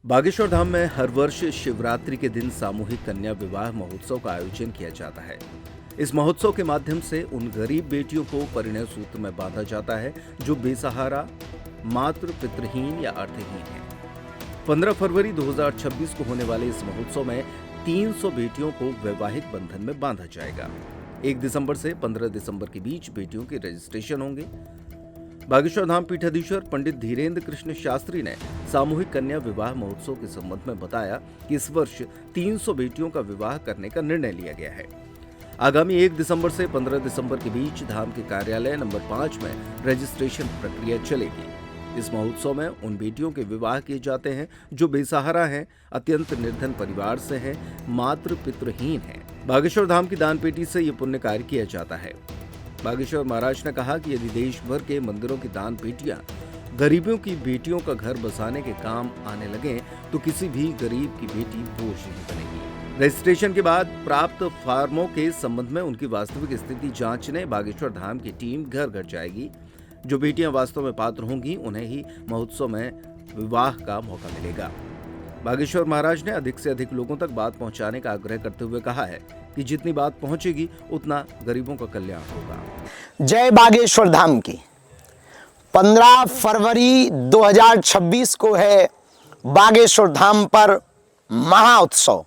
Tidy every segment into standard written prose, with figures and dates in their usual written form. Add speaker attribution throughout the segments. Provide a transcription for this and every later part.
Speaker 1: बागेश्वर धाम में हर वर्ष शिवरात्रि के दिन सामूहिक कन्या विवाह महोत्सव का आयोजन किया जाता है। इस महोत्सव के माध्यम से उन गरीब बेटियों को परिणय सूत्र में बांधा जाता है जो बेसहारा, मातृ पितृहीन या अर्थहीन है। 15 फरवरी 2026 को होने वाले इस महोत्सव में 300 बेटियों को वैवाहिक बंधन में बांधा जाएगा। 1 दिसंबर से 15 दिसंबर के बीच बेटियों के रजिस्ट्रेशन होंगे। बागेश्वर धाम पीठाधीश्वर पंडित धीरेन्द्र कृष्ण शास्त्री ने सामूहिक कन्या विवाह महोत्सव के संबंध में बताया कि इस वर्ष 300 बेटियों का विवाह करने का निर्णय लिया गया है। आगामी 1 दिसंबर से 15 दिसंबर के बीच धाम के कार्यालय नंबर 5 में रजिस्ट्रेशन प्रक्रिया चलेगी। इस महोत्सव में उन बेटियों के विवाह किए जाते हैं जो बेसहारा हैं, अत्यंत निर्धन परिवार से हैं, मातृ पितृहीन हैं। बागेश्वर धाम की दान पेटी से ये पुण्य कार्य किया जाता है। बागेश्वर महाराज ने कहा कि यदि देश भर के मंदिरों की दान पेटियां गरीबों की बेटियों का घर बसाने के काम आने लगे तो किसी भी गरीब की बेटी बोझ नहीं बनेगी। रजिस्ट्रेशन के बाद प्राप्त फार्मों के संबंध में उनकी वास्तविक स्थिति जांचने बागेश्वर धाम की टीम घर घर जाएगी। जो बेटियां वास्तव में पात्र होंगी उन्हें ही महोत्सव में विवाह का मौका मिलेगा। बागेश्वर महाराज ने अधिक से अधिक लोगों तक बात पहुंचाने का आग्रह करते हुए कहा है कि जितनी बात पहुंचेगी उतना गरीबों का कल्याण होगा।
Speaker 2: जय बागेश्वर धाम की। 15 फरवरी 2026 को है बागेश्वर धाम पर महाउत्सव।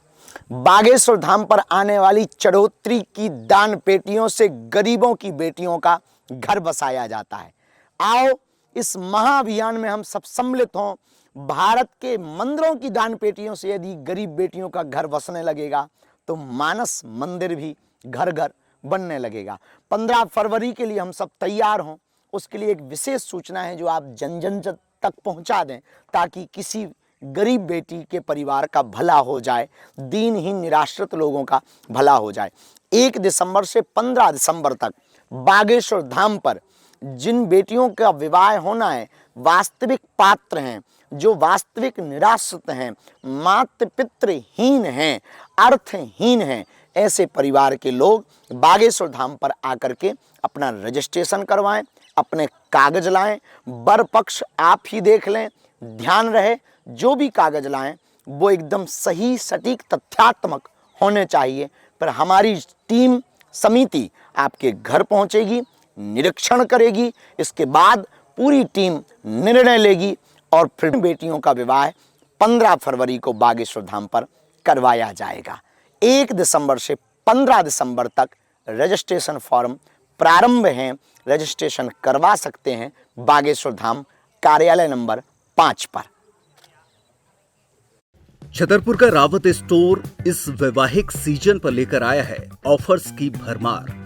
Speaker 2: बागेश्वर धाम पर आने वाली चढ़ोत्री की दान पेटियों से गरीबों की बेटियों का घर बसाया जाता है। आओ इस महाअभियान में हम सब सम्मिलित हों। भारत के मंदिरों की दान पेटियों से यदि गरीब बेटियों का घर बसने लगेगा तो मानस मंदिर भी घर घर बनने लगेगा। 15 फरवरी के लिए हम सब तैयार हों। उसके लिए एक विशेष सूचना है जो आप जन जन तक पहुंचा दें ताकि किसी गरीब बेटी के परिवार का भला हो जाए, दीनहीन निराश्रित लोगों का भला हो जाए। 1 दिसंबर से 15 दिसंबर तक बागेश्वर धाम पर जिन बेटियों का विवाह होना है, वास्तविक पात्र हैं, जो वास्तविक निराश्रित हैं, मातृ पितृहीन हैं, अर्थहीन हैं, ऐसे परिवार के लोग बागेश्वर धाम पर आकर के अपना रजिस्ट्रेशन करवाएं, अपने कागज लाएं। वर पक्ष आप ही देख लें। ध्यान रहे जो भी कागज लाएं वो एकदम सही, सटीक, तथ्यात्मक होने चाहिए। पर हमारी टीम समिति आपके घर पहुंचेगी, निरीक्षण करेगी। इसके बाद पूरी टीम निर्णय लेगी और फिर बेटियों का विवाह 15 फरवरी को बागेश्वर धाम पर करवाया जाएगा। 1 दिसंबर से 15 दिसंबर तक रजिस्ट्रेशन फॉर्म प्रारंभ हैं। रजिस्ट्रेशन करवा सकते हैं बागेश्वर धाम कार्यालय नंबर 5 पर।
Speaker 1: छतरपुर का रावत स्टोर इस वैवाहिक सीजन पर लेकर आया है ऑफर्स की भरमार।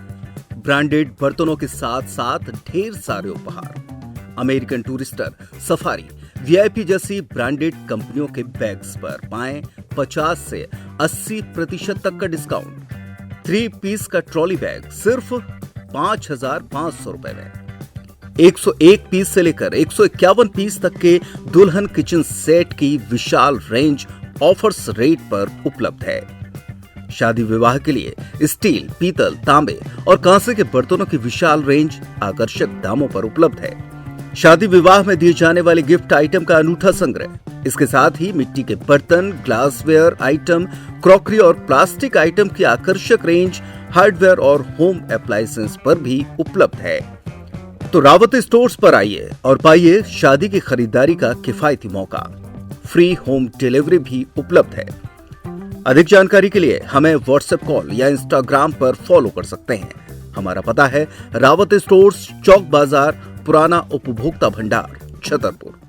Speaker 1: ब्रांडेड बर्तनों के साथ साथ ढेर सारे उपहार, अमेरिकन टूरिस्टर, सफारी, वीआईपी जैसी ब्रांडेड कंपनियों के बैग्स पर पाएं 50 से 80% तक का डिस्काउंट। 3 पीस का ट्रॉली बैग सिर्फ 5,500 रुपए में। 101 पीस से लेकर 151 पीस तक के दुल्हन किचन सेट की विशाल रेंज ऑफर्स रेट पर उपलब्ध है। शादी विवाह के लिए स्टील, पीतल, तांबे और कांसे के बर्तनों की विशाल रेंज आकर्षक दामों पर उपलब्ध है। शादी विवाह में दिए जाने वाले गिफ्ट आइटम का अनूठा संग्रह, इसके साथ ही मिट्टी के बर्तन, ग्लासवेयर आइटम, क्रॉकरी और प्लास्टिक आइटम की आकर्षक रेंज हार्डवेयर और होम एप्लायंसेस पर भी उपलब्ध है। तो रावत स्टोर्स पर आइए और पाइए शादी की खरीदारी का किफायती मौका। फ्री होम डिलीवरी भी उपलब्ध है। अधिक जानकारी के लिए हमें व्हाट्सएप कॉल या इंस्टाग्राम पर फॉलो कर सकते हैं। हमारा पता है रावत स्टोर्स, चौक बाजार, पुराना उपभोक्ता भंडार, छतरपुर।